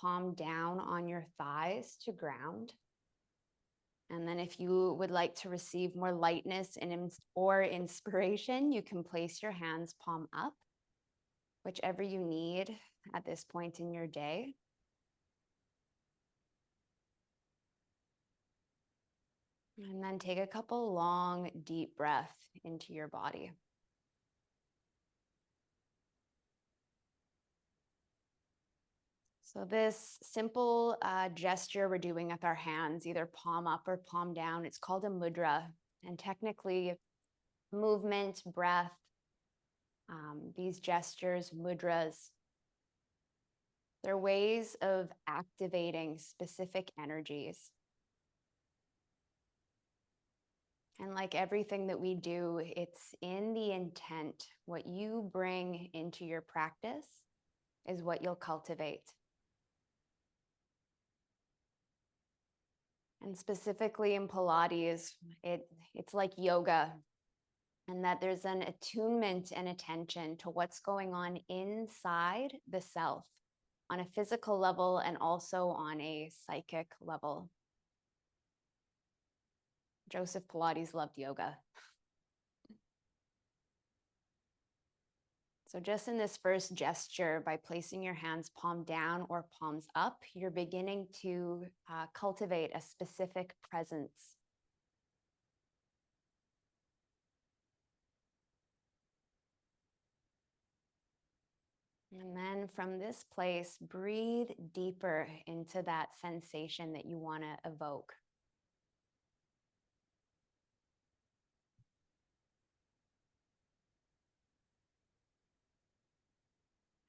palm down on your thighs to ground. And then if you would like to receive more lightness or inspiration, you can place your hands palm up, whichever you need at this point in your day. And then take a couple long, deep breaths into your body. So this simple gesture we're doing with our hands, either palm up or palm down, it's called a mudra. And technically, movement, breath, these gestures, mudras, they're ways of activating specific energies. And like everything that we do, it's in the intent. What you bring into your practice is what you'll cultivate. And specifically in Pilates, it's like yoga, and that there's an attunement and attention to what's going on inside the self on a physical level and also on a psychic level. Joseph Pilates loved yoga. So just in this first gesture, by placing your hands palm down or palms up, you're beginning to cultivate a specific presence. And then from this place, breathe deeper into that sensation that you want to evoke.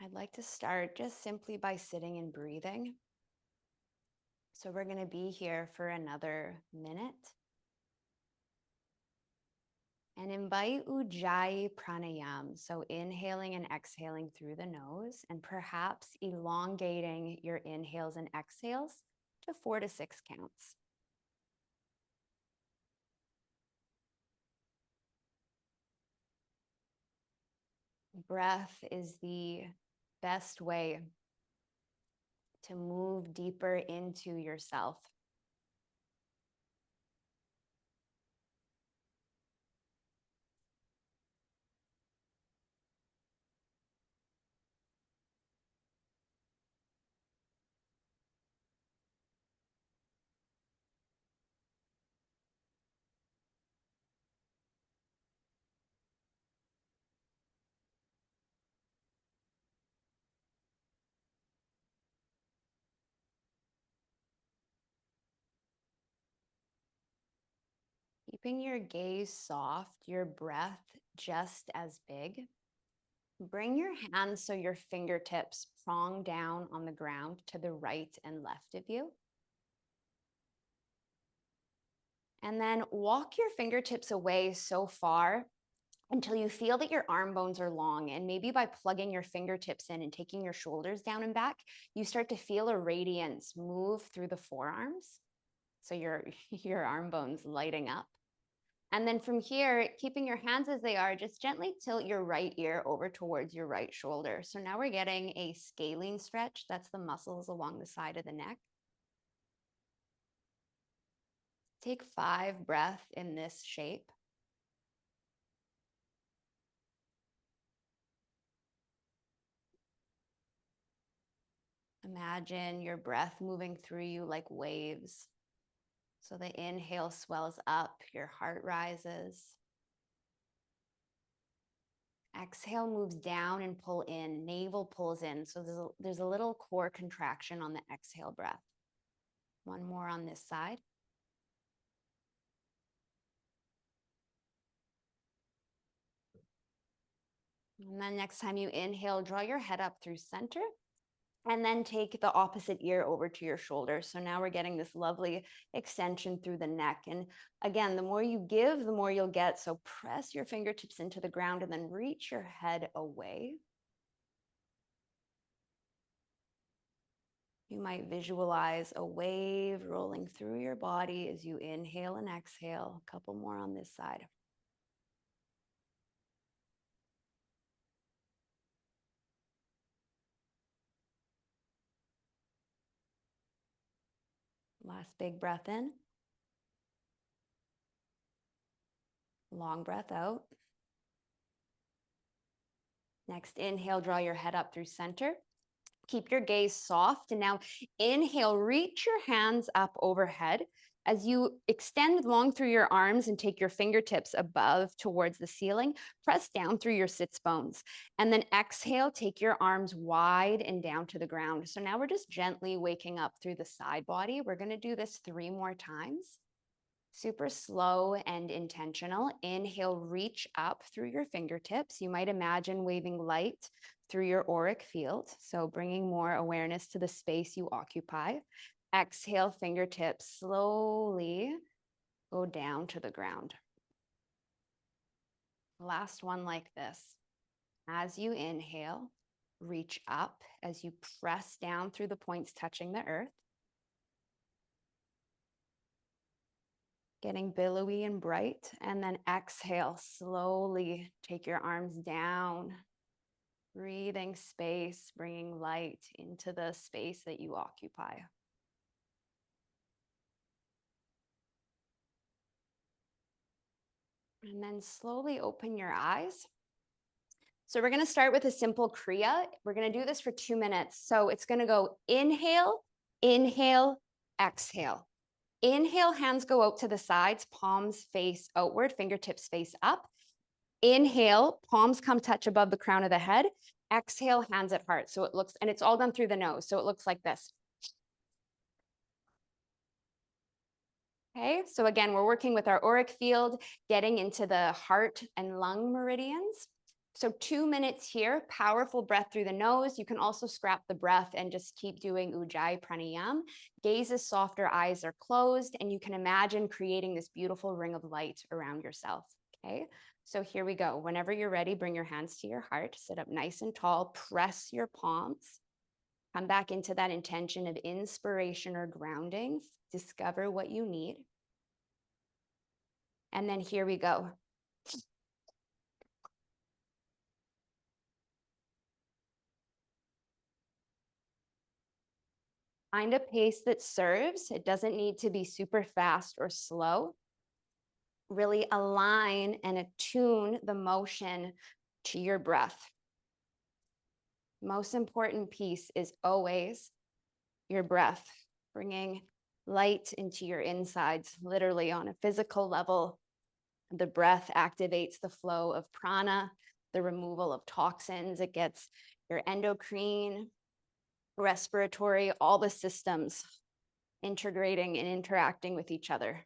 I'd like to start just simply by sitting and breathing. So we're going to be here for another minute. And invite Ujjayi Pranayam. So inhaling and exhaling through the nose, and perhaps elongating your inhales and exhales to 4 to 6 counts. Breath is the best way to move deeper into yourself. Keeping your gaze soft, your breath just as big. Bring your hands so your fingertips prong down on the ground to the right and left of you. And then walk your fingertips away so far until you feel that your arm bones are long. And maybe by plugging your fingertips in and taking your shoulders down and back, you start to feel a radiance move through the forearms. So your arm bones lighting up. And then from here, keeping your hands as they are, just gently tilt your right ear over towards your right shoulder. So now we're getting a scalene stretch. That's the muscles along the side of the neck. Take 5 breaths in this shape. Imagine your breath moving through you like waves. So the inhale swells up, your heart rises. Exhale moves down and pull in, navel pulls in. So there's a little core contraction on the exhale breath. One more on this side. And then next time you inhale, draw your head up through center. And then take the opposite ear over to your shoulder. So now we're getting this lovely extension through the neck. And again, the more you give, the more you'll get. So press your fingertips into the ground and then reach your head away. You might visualize a wave rolling through your body as you inhale and exhale. A couple more on this side. Last big breath in. Long breath out. Next, inhale, draw your head up through center. Keep your gaze soft. And now inhale, reach your hands up overhead. As you extend long through your arms and take your fingertips above towards the ceiling, press down through your sits bones. And then exhale, take your arms wide and down to the ground. So now we're just gently waking up through the side body. We're going to do this 3 more times. Super slow and intentional. Inhale, reach up through your fingertips. You might imagine waving light through your auric field. So bringing more awareness to the space you occupy. Exhale, fingertips slowly go down to the ground. Last one like this. As you inhale, reach up as you press down through the points touching the earth. Getting billowy and bright, and then exhale, slowly take your arms down, breathing space, bringing light into the space that you occupy. And then slowly open your eyes. So we're going to start with a simple kriya. We're going to do this for 2 minutes. So it's going to go inhale, inhale, exhale. Inhale, hands go out to the sides, palms face outward, fingertips face up. Inhale, palms come touch above the crown of the head. Exhale, hands at heart. So it looks, and it's all done through the nose. So it looks like this. Okay, so again, we're working with our auric field, getting into the heart and lung meridians. So 2 minutes here, powerful breath through the nose. You can also scrap the breath and just keep doing Ujjayi Pranayam. Gaze is softer, eyes are closed, and you can imagine creating this beautiful ring of light around yourself, okay? So here we go. Whenever you're ready, bring your hands to your heart, sit up nice and tall, press your palms, come back into that intention of inspiration or grounding, discover what you need. And then here we go. Find a pace that serves. It doesn't need to be super fast or slow. Really align and attune the motion to your breath. Most important piece is always your breath, bringing light into your insides, literally on a physical level. The breath activates the flow of prana, the removal of toxins. It gets your endocrine, respiratory, all the systems integrating and interacting with each other.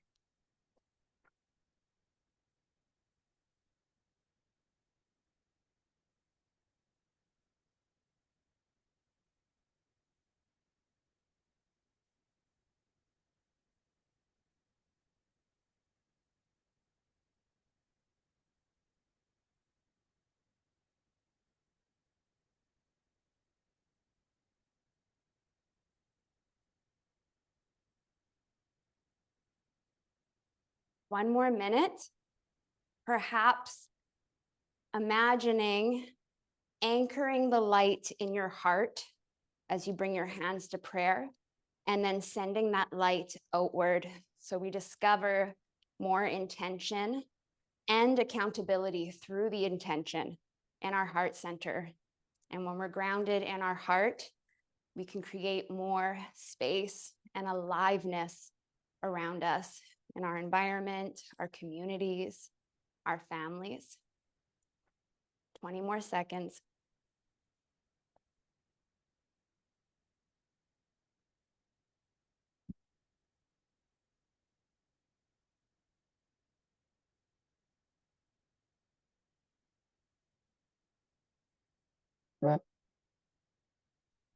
One more minute, perhaps imagining anchoring the light in your heart as you bring your hands to prayer, and then sending that light outward. So we discover more intention and accountability through the intention in our heart center. And when we're grounded in our heart, we can create more space and aliveness around us in our environment, our communities, our families. 20 more seconds.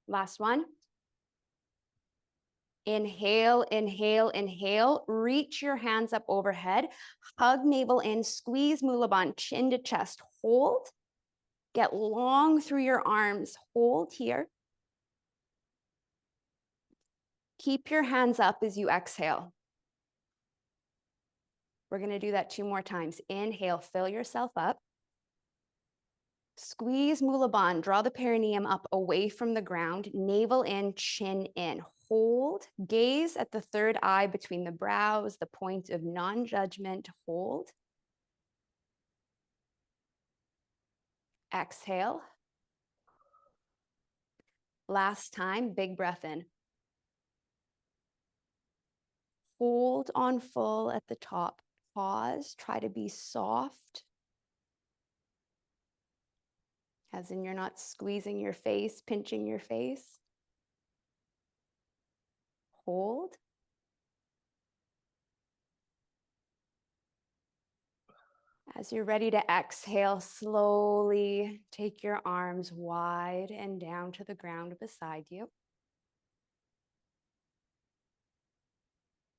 Last one. Inhale, inhale, inhale. Reach your hands up overhead. Hug navel in, squeeze Mula Bandha, chin to chest. Hold. Get long through your arms. Hold here. Keep your hands up as you exhale. We're going to do that 2 more times. Inhale, fill yourself up. Squeeze Mula Bandha, draw the perineum up away from the ground. Navel in, chin in. hold, gaze at the third eye between the brows, the point of non-judgment, hold. Exhale. Last time, big breath in. Hold on full at the top. Pause, try to be soft. As in you're not squeezing your face, pinching your face. Hold. As you're ready to exhale, slowly take your arms wide and down to the ground beside you.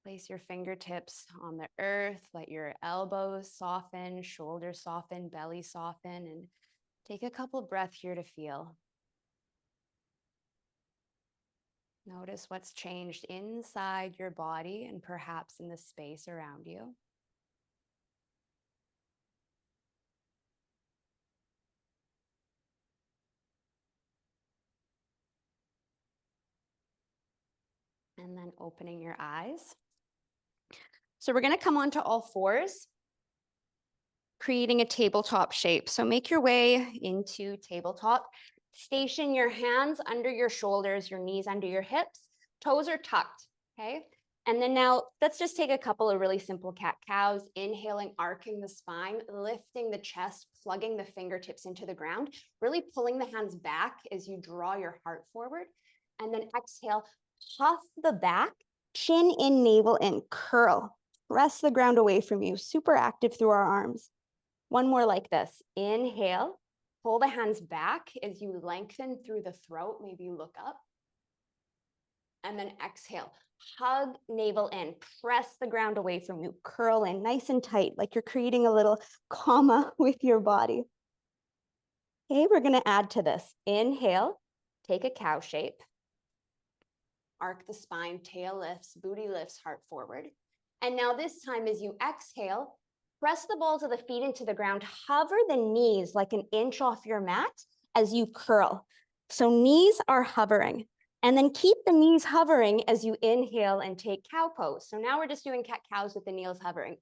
Place your fingertips on the earth, let your elbows soften, shoulders soften, belly soften, and take a couple breaths here to feel. Notice what's changed inside your body and perhaps in the space around you. And then opening your eyes. So we're going to come onto all fours, creating a tabletop shape. So make your way into tabletop. Station your hands under your shoulders, your knees under your hips, toes are tucked, okay? And then now let's just take a couple of really simple cat-cows, inhaling, arcing the spine, lifting the chest, plugging the fingertips into the ground, really pulling the hands back as you draw your heart forward. And then exhale, puff the back, chin in, navel in, curl. Press the ground away from you, super active through our arms. One more like this. Inhale, pull the hands back as you lengthen through the throat, maybe look up. And then exhale, hug navel in, press the ground away from you, curl in nice and tight, like you're creating a little comma with your body. Okay, we're gonna add to this. Inhale, take a cow shape. Arc the spine, tail lifts, booty lifts, heart forward. And now this time as you exhale, press the balls of the feet into the ground, hover the knees like an inch off your mat as you curl. So knees are hovering. And then keep the knees hovering as you inhale and take cow pose. So now we're just doing cat-cows with the knees hovering.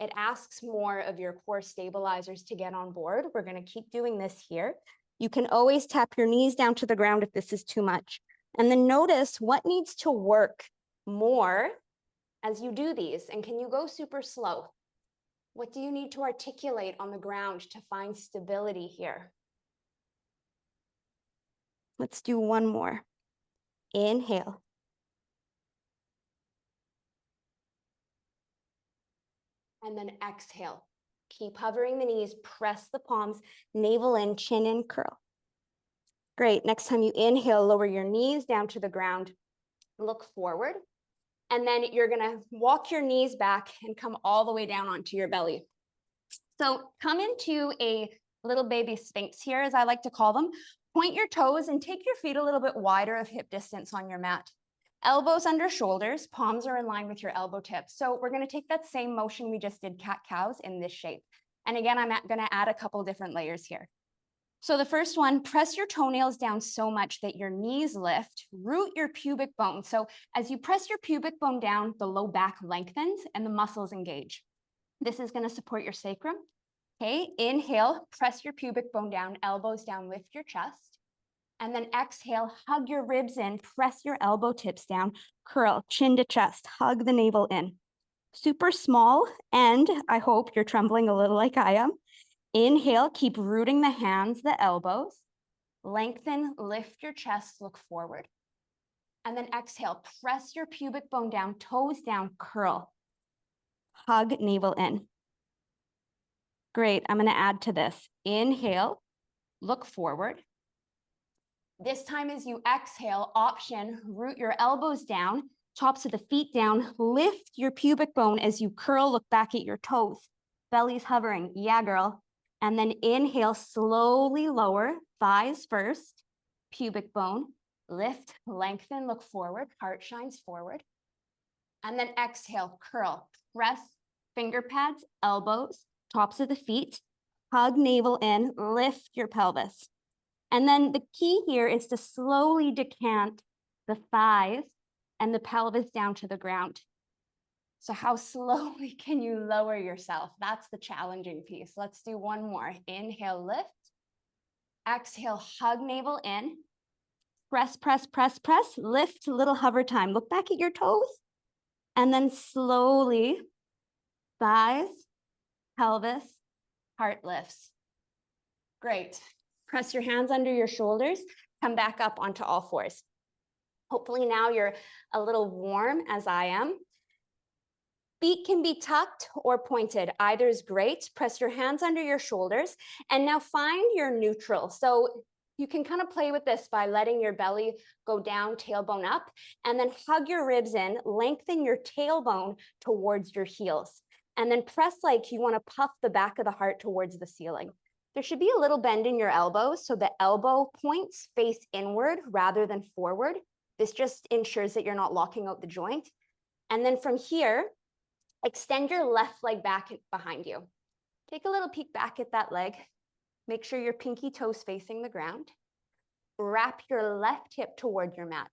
It asks more of your core stabilizers to get on board. We're gonna keep doing this here. You can always tap your knees down to the ground if this is too much. And then notice what needs to work more as you do these. And can you go super slow? What do you need to articulate on the ground to find stability here? Let's do one more. Inhale. And then exhale. Keep hovering the knees, press the palms, navel in, chin in, curl. Great. Next time you inhale, lower your knees down to the ground, look forward. And then you're gonna walk your knees back and come all the way down onto your belly. So come into a little baby sphinx here, as I like to call them. Point your toes and take your feet a little bit wider of hip distance on your mat. Elbows under shoulders, palms are in line with your elbow tips. So we're gonna take that same motion we just did cat-cows in this shape. And again, I'm gonna add a couple different layers here. So the first one, press your toenails down so much that your knees lift, root your pubic bone. So as you press your pubic bone down, the low back lengthens and the muscles engage. This is gonna support your sacrum. Okay, inhale, press your pubic bone down, elbows down, lift your chest. And then exhale, hug your ribs in, press your elbow tips down, curl, chin to chest, hug the navel in. Super small, and I hope you're trembling a little like I am. Inhale, keep rooting the hands, the elbows. Lengthen, lift your chest, look forward. And then exhale, press your pubic bone down, toes down, curl. Hug navel in. Great, I'm gonna add to this. Inhale, look forward. This time as you exhale, option, root your elbows down, tops of the feet down, lift your pubic bone as you curl, look back at your toes. Belly's hovering, yeah girl. And then inhale, slowly lower, thighs first, pubic bone, lift, lengthen, look forward, heart shines forward. And then exhale, curl, press, finger pads, elbows, tops of the feet, hug navel in, lift your pelvis. And then the key here is to slowly decant the thighs and the pelvis down to the ground. So how slowly can you lower yourself? That's the challenging piece. Let's do one more. Inhale, lift. Exhale, hug navel in. Press, press, press, press. Lift, little hover time. Look back at your toes. And then slowly, thighs, pelvis, heart lifts. Great. Press your hands under your shoulders. Come back up onto all fours. Hopefully now you're a little warm, as I am. Feet can be tucked or pointed. Either is great. Press your hands under your shoulders. And now find your neutral. So you can kind of play with this by letting your belly go down, tailbone up, and then hug your ribs in, lengthen your tailbone towards your heels. And then press like you want to puff the back of the heart towards the ceiling. There should be a little bend in your elbows, so the elbow points face inward rather than forward. This just ensures that you're not locking out the joint. And then from here, extend your left leg back behind you. Take a little peek back at that leg. Make sure your pinky toes facing the ground. Wrap your left hip toward your mat.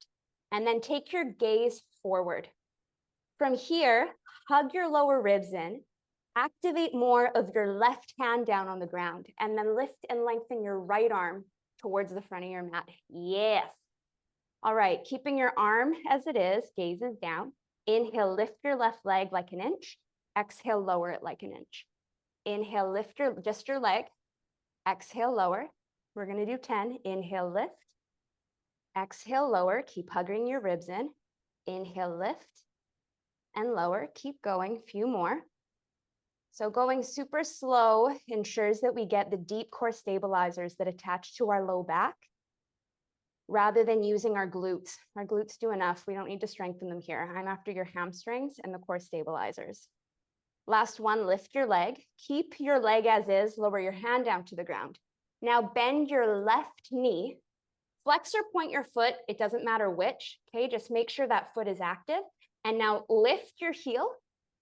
And then take your gaze forward. From here, hug your lower ribs in. Activate more of your left hand down on the ground. And then lift and lengthen your right arm towards the front of your mat. Yes. All right, keeping your arm as it is, gaze is down. Inhale, lift your left leg like an inch. Exhale, lower it like an inch. Inhale, lift just your leg. Exhale, lower. We're going to do 10. Inhale, lift. Exhale, lower. Keep hugging your ribs in. Inhale, lift and lower. Keep going. Few more. So going super slow ensures that we get the deep core stabilizers that attach to our low back rather than using our glutes. Our glutes do enough. We don't need to strengthen them here. I'm after your hamstrings and the core stabilizers. Last one, lift your leg. Keep your leg as is. Lower your hand down to the ground. Now bend your left knee. Flex or point your foot. It doesn't matter which. Okay, just make sure that foot is active. And now lift your heel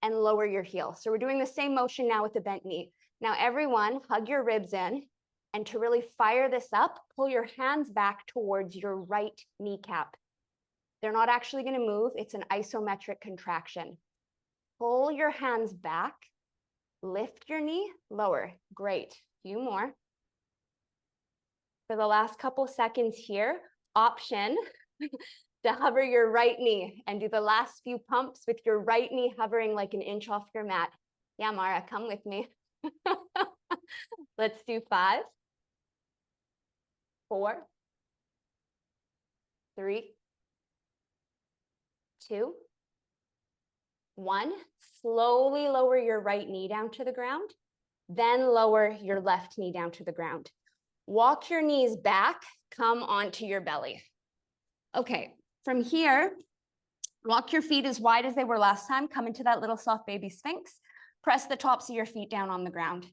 and lower your heel. So we're doing the same motion now with the bent knee. Now everyone, hug your ribs in. And to really fire this up, pull your hands back towards your right kneecap. They're not actually going to move. It's an isometric contraction. Pull your hands back, lift your knee, lower. Great. Few more. For the last couple seconds here, option to hover your right knee and do the last few pumps with your right knee hovering like an inch off your mat. Yeah, Mara, come with me. Let's do 5, 4, 3, 2, 1. Slowly lower your right knee down to the ground, then lower your left knee down to the ground. Walk your knees back, come onto your belly. Okay, from here, walk your feet as wide as they were last time. Come into that little soft baby sphinx. Press the tops of your feet down on the ground.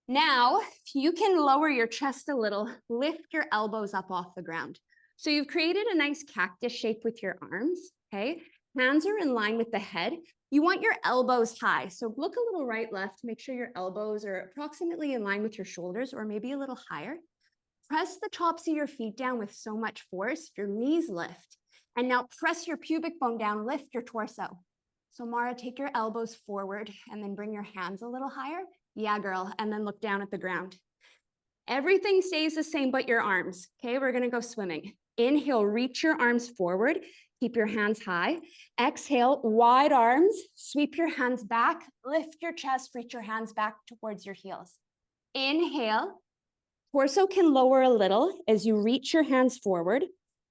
Now, you can lower your chest a little, lift your elbows up off the ground. So you've created a nice cactus shape with your arms, okay? Hands are in line with the head. You want your elbows high. So look a little right, left, make sure your elbows are approximately in line with your shoulders or maybe a little higher. Press the tops of your feet down with so much force, your knees lift. And now press your pubic bone down, lift your torso. So Mara, take your elbows forward and then bring your hands a little higher. Yeah, girl, and then look down at the ground. Everything stays the same but your arms, okay? We're gonna go swimming. Inhale, reach your arms forward. Keep your hands high. Exhale, wide arms, sweep your hands back, lift your chest, reach your hands back towards your heels. Inhale, torso can lower a little as you reach your hands forward.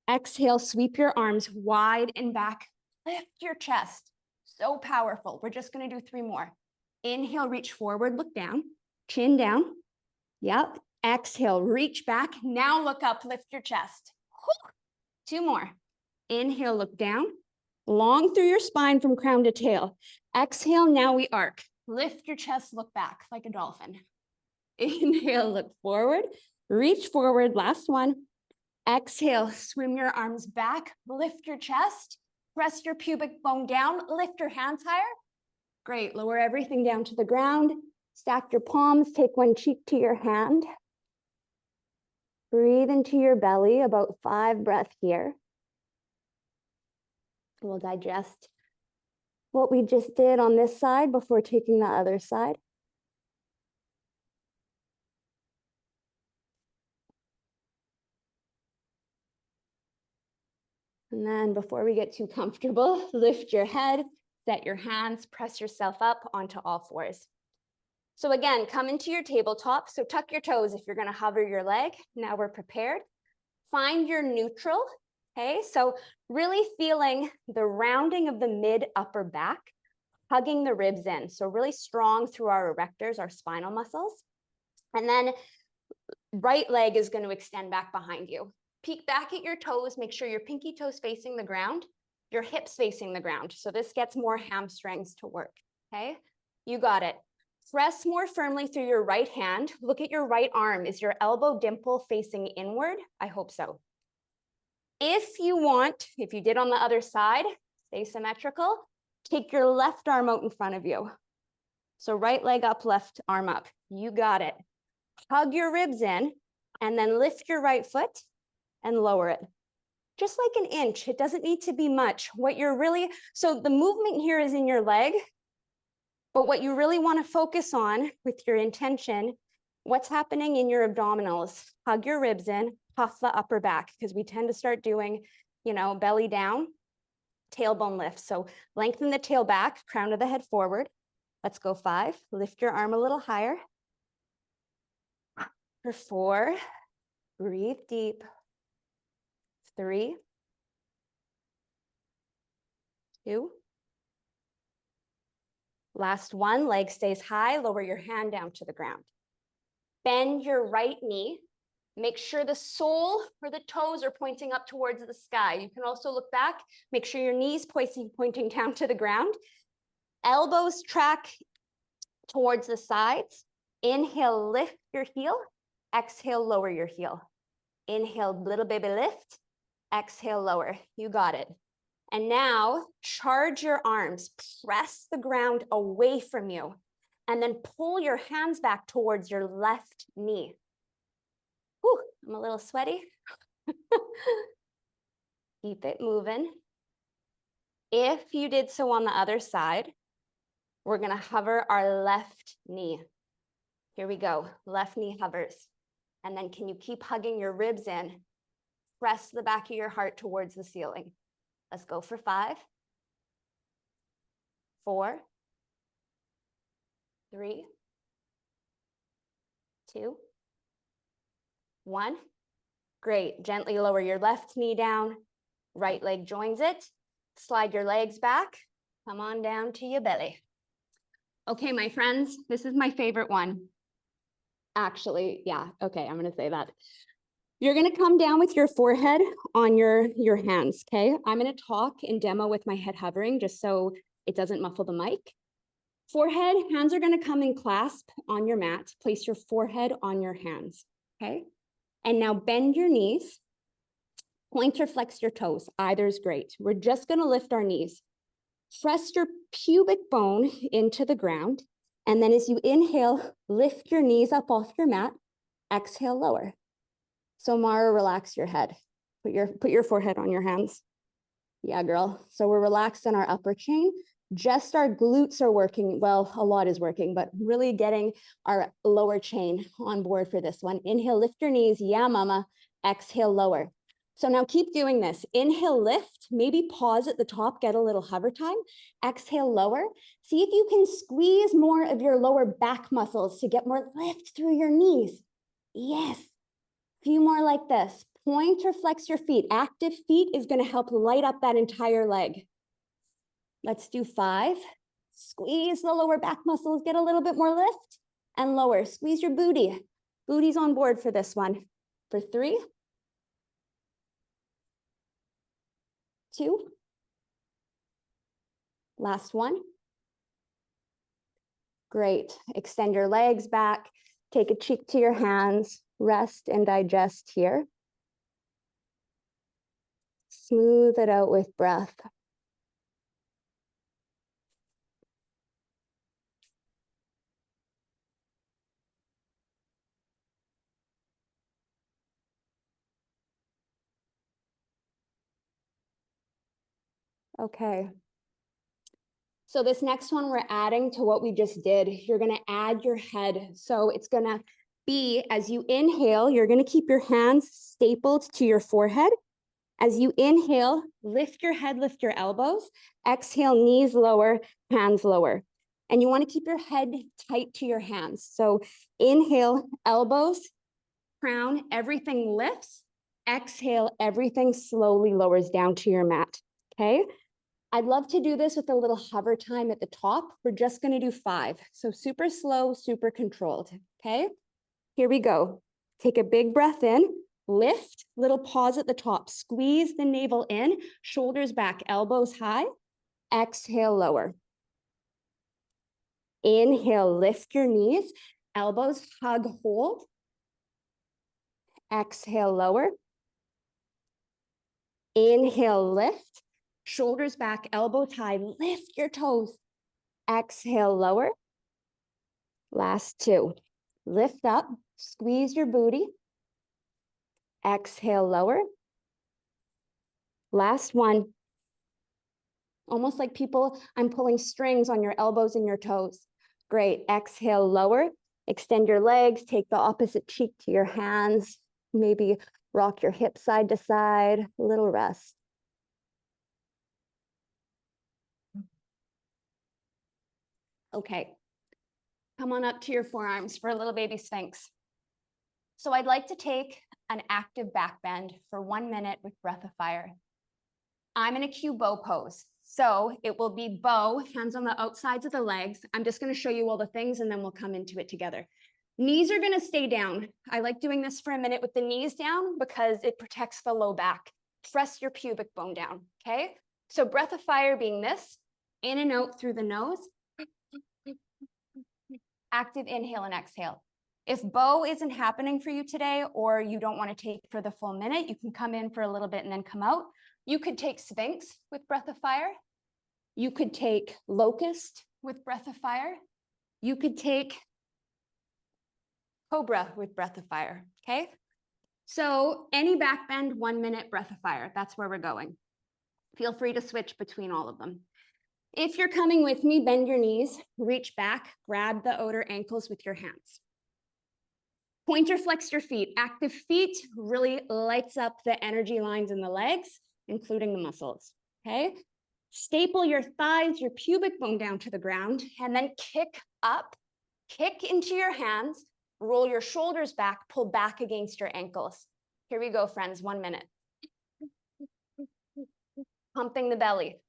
Exhale, sweep your arms wide and back, lift your chest. So powerful. We're just gonna do 3 more. Inhale, reach forward, look down, chin down. Yep. Exhale, reach back. Now look up, lift your chest. 2 more. Inhale, look down, long through your spine from crown to tail. Exhale, now we arc. Lift your chest, look back like a dolphin. Inhale, look forward, reach forward, last one. Exhale, swim your arms back, lift your chest, press your pubic bone down, lift your hands higher. Great, lower everything down to the ground. Stack your palms, take one cheek to your hand. Breathe into your belly, about 5 breaths here. We'll digest what we just did on this side before taking the other side. And then before we get too comfortable, lift your head, set your hands, press yourself up onto all fours. So again, come into your tabletop. So tuck your toes if you're going to hover your leg. Now we're prepared. Find your neutral. Okay, so really feeling the rounding of the mid upper back, hugging the ribs in. So really strong through our erectors, our spinal muscles. And then right leg is going to extend back behind you. Peek back at your toes. Make sure your pinky toes facing the ground, your hips facing the ground. So this gets more hamstrings to work. Okay, you got it. Press more firmly through your right hand. Look at your right arm. Is your elbow dimple facing inward? I hope so. If you want, if you did on the other side, stay symmetrical, take your left arm out in front of you. So right leg up, left arm up. You got it. Hug your ribs in and then lift your right foot and lower it. Just like an inch. It doesn't need to be much. What you're really, so the movement here is in your leg, but what you really want to focus on with your intention, what's happening in your abdominals. Hug your ribs in, puff the upper back, because we tend to start doing, belly down, tailbone lift. So lengthen the tail back, crown of the head forward. Let's go 5. Lift your arm a little higher. For 4, breathe deep. 3, 2. Last one, leg stays high, lower your hand down to the ground. Bend your right knee. Make sure the sole or the toes are pointing up towards the sky. You can also look back, make sure your knees pointing down to the ground. Elbows track towards the sides. Inhale, lift your heel. Exhale, lower your heel. Inhale, little baby lift. Exhale, lower. You got it. And now charge your arms, press the ground away from you, and then pull your hands back towards your left knee. Whew, I'm a little sweaty. Keep it moving. If you did so on the other side, we're gonna hover our left knee. Here we go, left knee hovers. And then can you keep hugging your ribs in? Press the back of your heart towards the ceiling. Let's go for 5, 4, 3, 2, 1. Great. Gently lower your left knee down. Right leg joins it. Slide your legs back. Come on down to your belly. Okay, my friends, this is my favorite one. Actually, yeah, okay, I'm going to say that. You're going to come down with your forehead on your hands, okay? I'm going to talk and demo with my head hovering just so it doesn't muffle the mic. Forehead, hands are going to come and clasp on your mat. Place your forehead on your hands, okay? And now bend your knees. Point or flex your toes. Either is great. We're just going to lift our knees. Press your pubic bone into the ground. And then as you inhale, lift your knees up off your mat. Exhale, lower. So Mara, relax your head. Put your forehead on your hands. Yeah, girl. So we're relaxed in our upper chain. Just our glutes are working. Well, a lot is working, but really getting our lower chain on board for this one. Inhale, lift your knees. Yeah, mama. Exhale, lower. So now keep doing this. Inhale, lift. Maybe pause at the top, get a little hover time. Exhale, lower. See if you can squeeze more of your lower back muscles to get more lift through your knees. Yes. Few more like this. Point or flex your feet. Active feet is going to help light up that entire leg. Let's do 5. Squeeze the lower back muscles, get a little bit more lift, and lower. Squeeze your booty. Booty's on board for this one. For 3, 2, last one. Great. Extend your legs back. Take a cheek to your hands. Rest and digest here. Smooth it out with breath. Okay. So this next one we're adding to what we just did. You're going to add your head. So it's going to be, as you inhale, you're going to keep your hands stapled to your forehead. As you inhale, lift your head, lift your elbows. Exhale, knees lower, hands lower. And you want to keep your head tight to your hands. So inhale, elbows, crown, everything lifts. Exhale, everything slowly lowers down to your mat. Okay. I'd love to do this with a little hover time at the top. We're just going to do 5. So super slow, super controlled. Okay. Here we go. Take a big breath in, lift, little pause at the top, squeeze the navel in, shoulders back, elbows high. Exhale, lower. Inhale, lift your knees, elbows hug, hold. Exhale, lower. Inhale, lift, shoulders back, elbows high, lift your toes. Exhale, lower. Last 2. Lift up, squeeze your booty. Exhale, lower. Last 1. Almost like people, I'm pulling strings on your elbows and your toes. Great. Exhale, lower. Extend your legs. Take the opposite cheek to your hands. Maybe rock your hips side to side. A little rest. Okay. Come on up to your forearms for a little baby sphinx. So I'd like to take an active back bend for 1 minute with breath of fire. I'm in a Q bow pose. So it will be bow, hands on the outsides of the legs. I'm just going to show you all the things and then we'll come into it together. Knees are going to stay down. I like doing this for a minute with the knees down because it protects the low back. Press your pubic bone down, okay? So breath of fire being this, in and out through the nose. Active inhale and exhale. If bow isn't happening for you today or you don't want to take for the full minute, you can come in for a little bit and then come out. You could take Sphinx with breath of fire. You could take Locust with breath of fire. You could take Cobra with breath of fire, okay? So any back bend, 1 minute breath of fire. That's where we're going. Feel free to switch between all of them. If you're coming with me, bend your knees, reach back, grab the outer ankles with your hands. Point or flex your feet. Active feet really lights up the energy lines in the legs, including the muscles, okay? Staple your thighs, your pubic bone down to the ground, and then kick up, kick into your hands, roll your shoulders back, pull back against your ankles. Here we go, friends, 1 minute. Pumping the belly.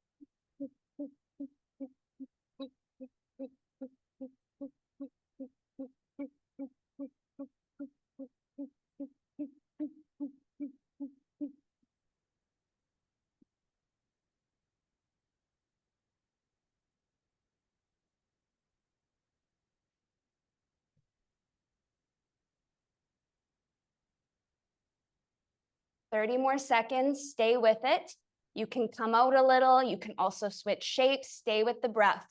"30 more seconds, stay with it. You can come out a little, you can also switch shapes, stay with the breath.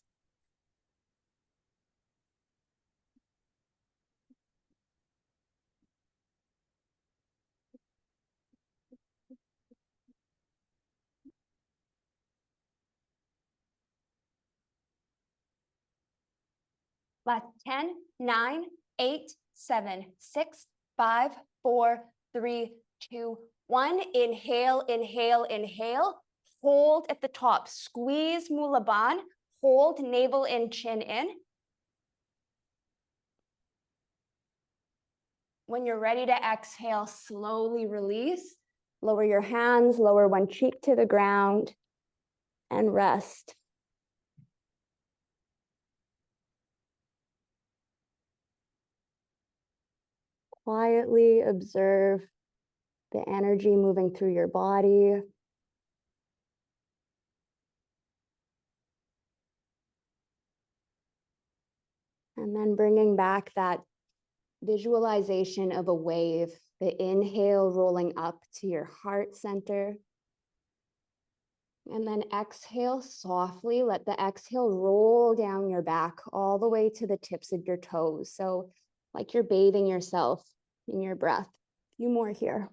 Last 10, 9, 8, 7, 6, 5, 4, 3, 2, 1. Inhale, inhale, inhale. Hold at the top. Squeeze Mula Bandh. Hold navel in, chin in. When you're ready to exhale, slowly release. Lower your hands, lower one cheek to the ground, and rest. Quietly observe the energy moving through your body. And then bringing back that visualization of a wave, the inhale rolling up to your heart center. And then exhale softly, let the exhale roll down your back all the way to the tips of your toes. So like you're bathing yourself in your breath. A few more here.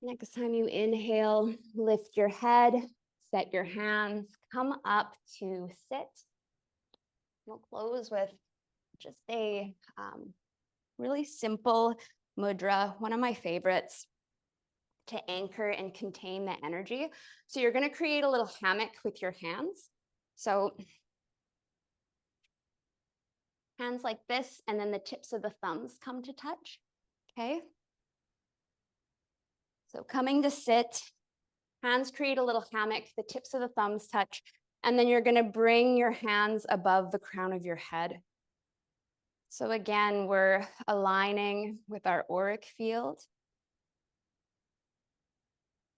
Next time you inhale, lift your head, set your hands, come up to sit. We'll close with just a really simple mudra, one of my favorites to anchor and contain the energy. So you're going to create a little hammock with your hands. So hands like this, and then the tips of the thumbs come to touch. Okay. So coming to sit, hands create a little hammock, the tips of the thumbs touch, and then you're going to bring your hands above the crown of your head. So again, we're aligning with our auric field.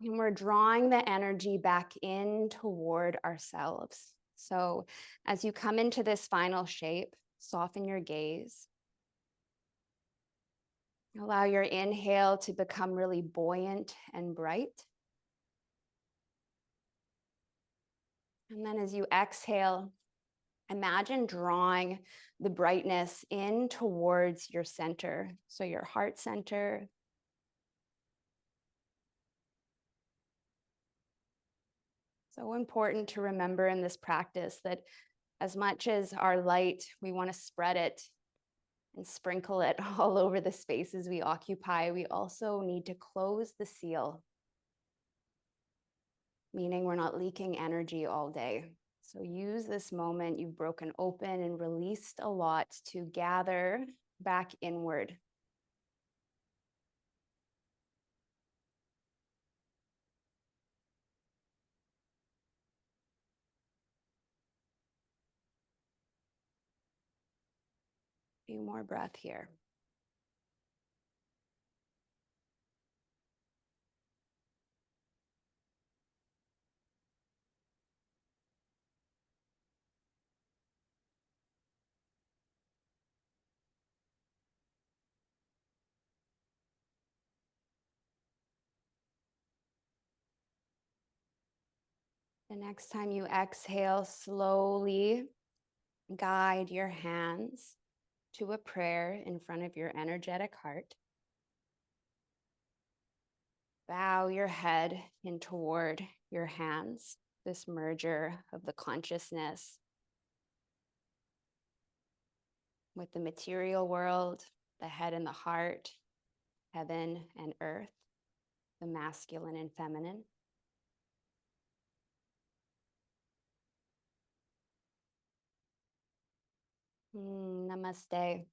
And we're drawing the energy back in toward ourselves. So as you come into this final shape, soften your gaze. Allow your inhale to become really buoyant and bright. And then as you exhale, imagine drawing the brightness in towards your center. So your heart center. So important to remember in this practice that as much as our light, we want to spread it and sprinkle it all over the spaces we occupy, we also need to close the seal, meaning we're not leaking energy all day. So use this moment you've broken open and released a lot to gather back inward. A few more breath here. The next time you exhale, slowly guide your hands to a prayer in front of your energetic heart. Bow your head in toward your hands, this merger of the consciousness with the material world, the head and the heart, heaven and earth, the masculine and feminine. Namaste.